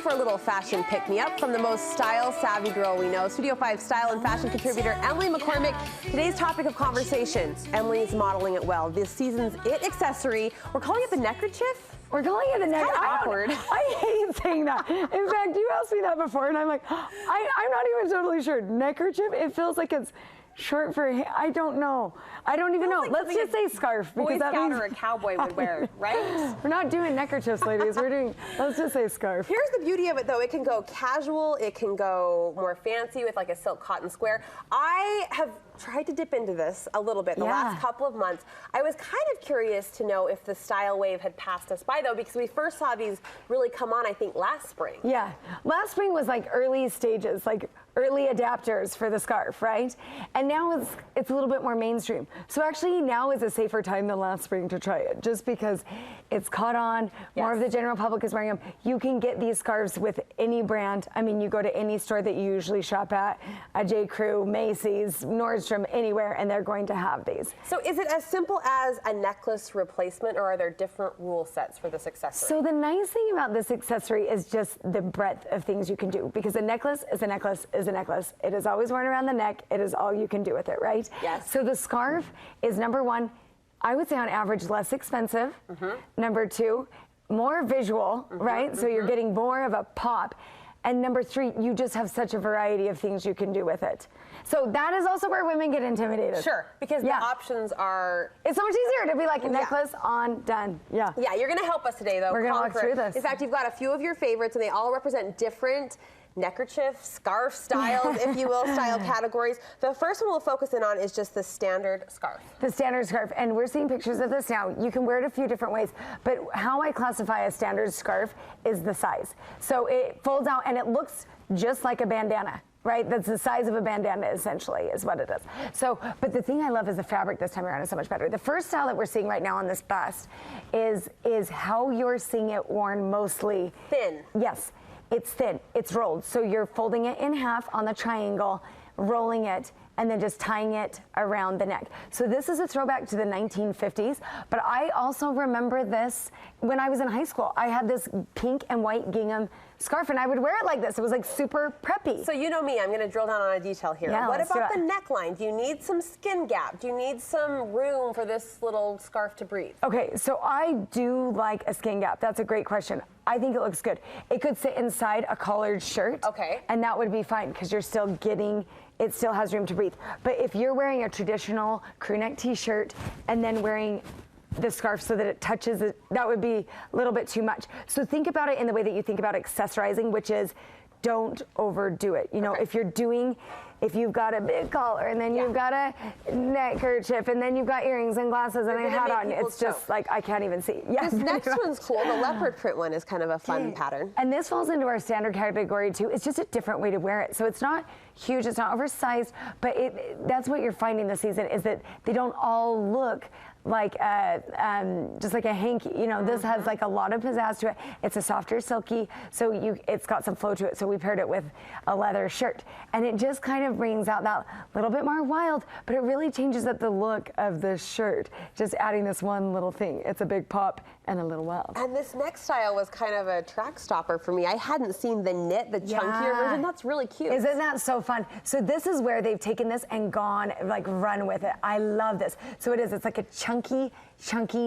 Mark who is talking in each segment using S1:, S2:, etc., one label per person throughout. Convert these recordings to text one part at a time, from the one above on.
S1: for a little fashion pick-me-up from the most style-savvy girl we know, Studio 5 style and fashion contributor Emily McCormick. Today's topic of conversation, Emily's modeling it well. This season's it accessory, we're calling it the neckerchief.
S2: We're calling it a neck.
S1: Kind of awkward.
S2: I hate saying that. In fact, you asked me that before, and I'm like, I'm not even totally sure. Neckerchief, it feels like it's short for, I don't know. I don't even know.
S1: Like
S2: let's just say scarf, because that means
S1: or a cowboy would wear, right?
S2: We're not doing neckerchiefs, ladies. We're doing, let's just say scarf.
S1: Here's the beauty of it, though. It can go casual. It can go more fancy with like a silk cotton square. I have tried to dip into this a little bit the last couple of months. I was kind of curious to know if the style wave had passed us by, though, because we first saw these really come on, I think, last spring.
S2: Yeah, last spring was like early stages, like early adapters for the scarf, right? And now it's a little bit more mainstream. So actually now is a safer time than last spring to try it, just because it's caught on, more of the general public is wearing them. You can get these scarves with any brand. I mean, you go to any store that you usually shop at, a J. Crew, Macy's, Nordstrom, anywhere, and they're going to have these.
S1: So is it as simple as a necklace replacement, or are there different rule sets for this accessory?
S2: So the nice thing about this accessory is just the breadth of things you can do, because a necklace is a necklace is a necklace. It is always worn around the neck. It is all you can do with it, right?
S1: Yes.
S2: So the scarf is, number one, I would say on average less expensive. Number two, more visual, right? So you're getting more of a pop. And number three, you just have such a variety of things you can do with it. So that is also where women get intimidated.
S1: Sure, because the options are...
S2: It's so much easier to be like a necklace on, done. Yeah.
S1: Yeah, you're gonna help us today, though.
S2: We're gonna walk through this.
S1: In fact, you've got a few of your favorites, and they all represent different neckerchief, scarf styles, if you will, style categories. The first one we'll focus in on is just the standard scarf.
S2: The standard scarf, and we're seeing pictures of this now. You can wear it a few different ways, but how I classify a standard scarf is the size. So it folds out and it looks just like a bandana. Right, that's the size of a bandana essentially is what it is. So, but the thing I love is the fabric this time around is so much better. The first style that we're seeing right now on this bust is how you're seeing it worn mostly.
S1: Thin.
S2: Yes, it's thin, it's rolled. So you're folding it in half on the triangle, rolling it, and then just tying it around the neck. So this is a throwback to the 1950s, but I also remember this when I was in high school. I had this pink and white gingham scarf, and I would wear it like this. It was like super preppy.
S1: So you know me, I'm gonna drill down on a detail here.
S2: Yeah,
S1: what about the neckline? Do you need some skin gap? Do you need some room for this little scarf to breathe?
S2: Okay, so I do like a skin gap. That's a great question. I think it looks good. It could sit inside a collared shirt.
S1: Okay.
S2: And that would be fine, because you're still getting, it still has room to breathe. But if you're wearing a traditional crew neck t-shirt and then wearing the scarf so that it touches it, that would be a little bit too much. So think about it in the way that you think about accessorizing, which is don't overdo it. You know, if you've got a big collar and then you've got a neckerchief and then you've got earrings and glasses and a hat on, it's just like, I can't even see. Yes.
S1: This next one's cool. The leopard print one is kind of a fun pattern.
S2: And this falls into our standard category too. It's just a different way to wear it. So it's not huge, it's not oversized, but that's what you're finding this season, is that they don't all look like just like a hanky. You know, this has like a lot of pizzazz to it. It's a softer silky, so it's got some flow to it. So we paired it with a leather shirt, and it just kind of brings out that little bit more wild, but it really changes up the look of the shirt. Just adding this one little thing. It's a big pop and a little wild.
S1: And this next style was kind of a track stopper for me. I hadn't seen the knit, the chunkier version. That's really cute.
S2: Isn't that so fun? So this is where they've taken this and gone, like, run with it. I love this. So it's like a chunky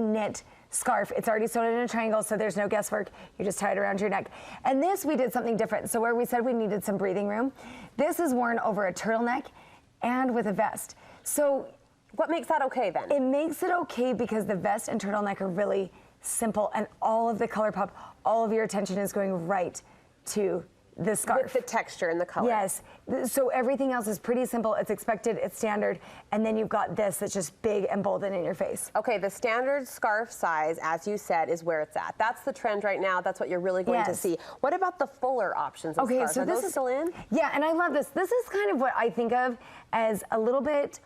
S2: knit scarf. It's already sewn in a triangle, so there's no guesswork. You just tie it around your neck. And this, we did something different. So where we said we needed some breathing room, this is worn over a turtleneck and with a vest. So
S1: what makes that okay then?
S2: It makes it okay because the vest and turtleneck are really simple, and all of the color pop, all of your attention is going right to the scarf.
S1: With the texture and the color.
S2: Yes. So everything else is pretty simple. It's expected, it's standard, and then you've got this that's just big and bold and in your face.
S1: Okay, the standard scarf size, as you said, is where it's at. That's the trend right now. That's what you're really going to see. What about the fuller options of scarves?
S2: So
S1: are those still in?
S2: Yeah, and I love this. This is kind of what I think of as a little bit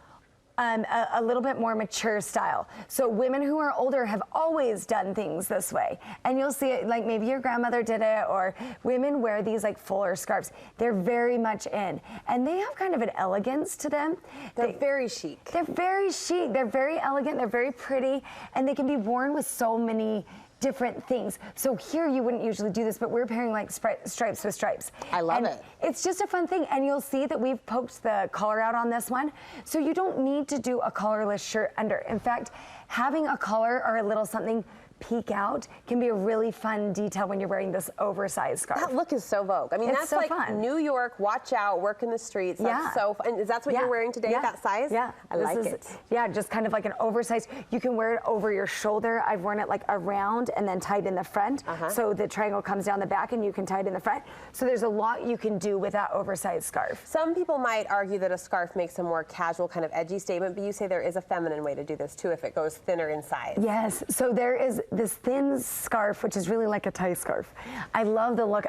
S2: more mature style. So women who are older have always done things this way. And you'll see it, like maybe your grandmother did it, or women wear these like fuller scarves. They're very much in. And they have kind of an elegance to them.
S1: They're very chic.
S2: They're very chic. They're very elegant. They're very pretty. And they can be worn with so many different things. So here you wouldn't usually do this, but we're pairing like stripes with stripes.
S1: I love it.
S2: It's just a fun thing. And you'll see that we've poked the collar out on this one. So you don't need to do a collarless shirt under. In fact, having a collar or a little something peek out can be a really fun detail when you're wearing this oversized scarf.
S1: That look is so Vogue. I mean,
S2: It's
S1: that's
S2: so
S1: like
S2: fun.
S1: New York, watch out, work in the streets. That's so fun. Is that what you're wearing today, that size?
S2: Yeah.
S1: I like it.
S2: Yeah, just kind of like an oversized. You can wear it over your shoulder. I've worn it like around and then tied in the front. So the triangle comes down the back and you can tie it in the front. So there's a lot you can do with that oversized scarf.
S1: Some people might argue that a scarf makes a more casual kind of edgy statement, but you say there is a feminine way to do this too if it goes thinner in size.
S2: Yes, so there is this thin scarf, which is really like a tie scarf. I love the look.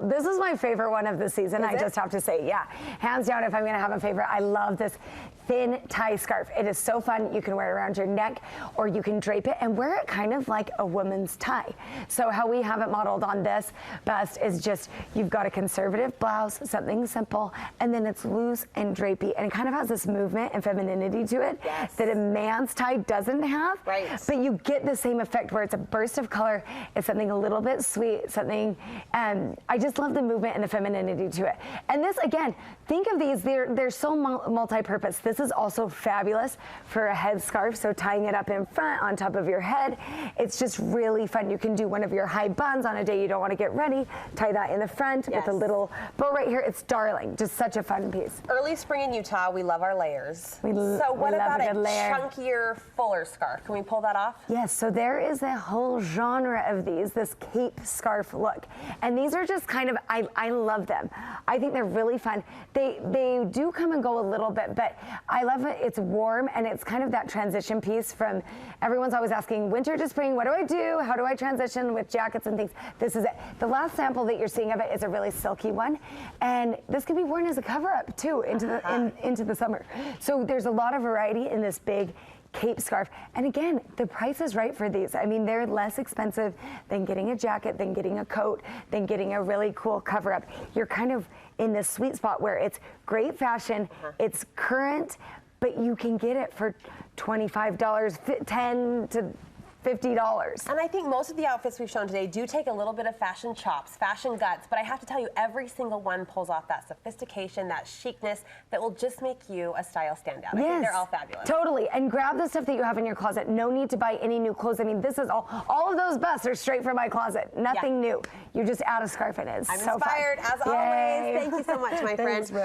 S2: This is my favorite one of the season, I just have to say. Yeah, hands down, if I'm gonna have a favorite, I love this thin tie scarf. It is so fun. You can wear it around your neck or you can drape it and wear it kind of like a woman's tie. So how we have it modeled on this bust is just, you've got a conservative blouse, something simple, and then it's loose and drapey, and it kind of has this movement and femininity to it that a man's tie doesn't have.
S1: Right.
S2: But you get the same effect where it's a burst of color, it's something a little bit sweet, something, I just love the movement and the femininity to it. And this, again, think of these, they're so multi-purpose. This is also fabulous for a headscarf, so tying it up in front on top of your head. It's just really fun. You can do one of your high buns on a day you don't want to get ready, tie that in the front with a little bow right here. It's darling, just such a fun piece.
S1: Early spring in Utah, we love our layers. So what
S2: we love
S1: about
S2: a good layer.
S1: chunkier, fuller scarf? Can we pull that off?
S2: Yes, so there is a whole genre of these, this cape scarf look. And these are just kind of, I love them. I think they're really fun. They do come and go a little bit, but I love it. It's warm and it's kind of that transition piece from, everyone's always asking winter to spring, what do I do? How do I transition with jackets and things? This is it. The last sample that you're seeing of it is a really silky one. And this can be worn as a cover up too into the summer. So there's a lot of variety in this big cape scarf. And again, the price is right for these. I mean, they're less expensive than getting a jacket, than getting a coat, than getting a really cool cover up. You're kind of in this sweet spot where it's great fashion, it's current, but you can get it for $25, $10 to $50.
S1: And I think most of the outfits we've shown today do take a little bit of fashion chops, fashion guts, but I have to tell you, every single one pulls off that sophistication, that chicness that will just make you a style standout. I think they're all fabulous.
S2: Totally, and grab the stuff that you have in your closet. No need to buy any new clothes. I mean, this is all of those busts are straight from my closet. Nothing new. You just add a scarf in it. It's
S1: I'm
S2: so
S1: inspired,
S2: fun.
S1: as always. Thank you so much, my friend.
S2: Thanks, Brooke.